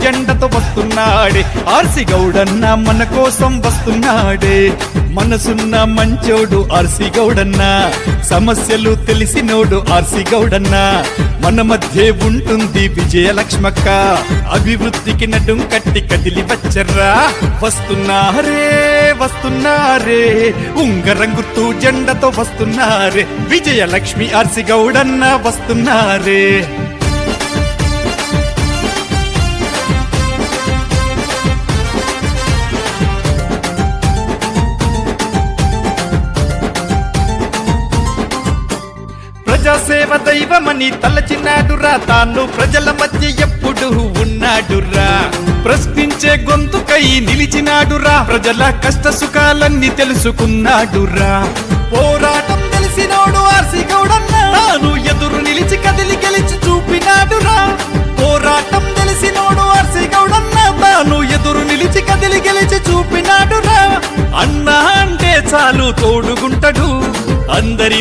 జెండతో వస్తున్నాడే RC గౌడన్న మన కోసం వస్తున్నాడే మనసున్న మంచోడు ఆర్సి గౌడన్న సమస్యలు తెలిసినోడు ఆర్సి గౌడన్న మన మధ్య ఉంటుంది విజయలక్ష్మక్క అభివృద్ధికి నడుం కట్టి కదిలి వచ్చర్రా వస్తున్నారే వస్తున్నారే ఉంగరం గుర్తు జెండతో వస్తున్నారే విజయలక్ష్మి ఆర్సి గౌడన్న వస్తున్నారే ప్రజాసేవ దైవమని తలచినాడురా తాను ప్రజల మధ్య ఎప్పుడు ఉన్నాడురా ప్రశ్నించే గొంతుకై నిలిచినాడురా ప్రజల కష్ట సుఖాలన్నీ తెలుసుకున్నాడురా పోరాటం తెలిసినోడు ఆర్సి గౌడన్న తాను ఎదురు నిలిచి కదిలి గెలిచి చూపినాడురా పోరాటం తెలిసినోడు ఆర్సి గౌడన్న తాను ఎదురు నిలిచి కదిలి గెలిచి చూపినాడురా అన్నా అంటే చాలు తోడుగుంటడు అందరి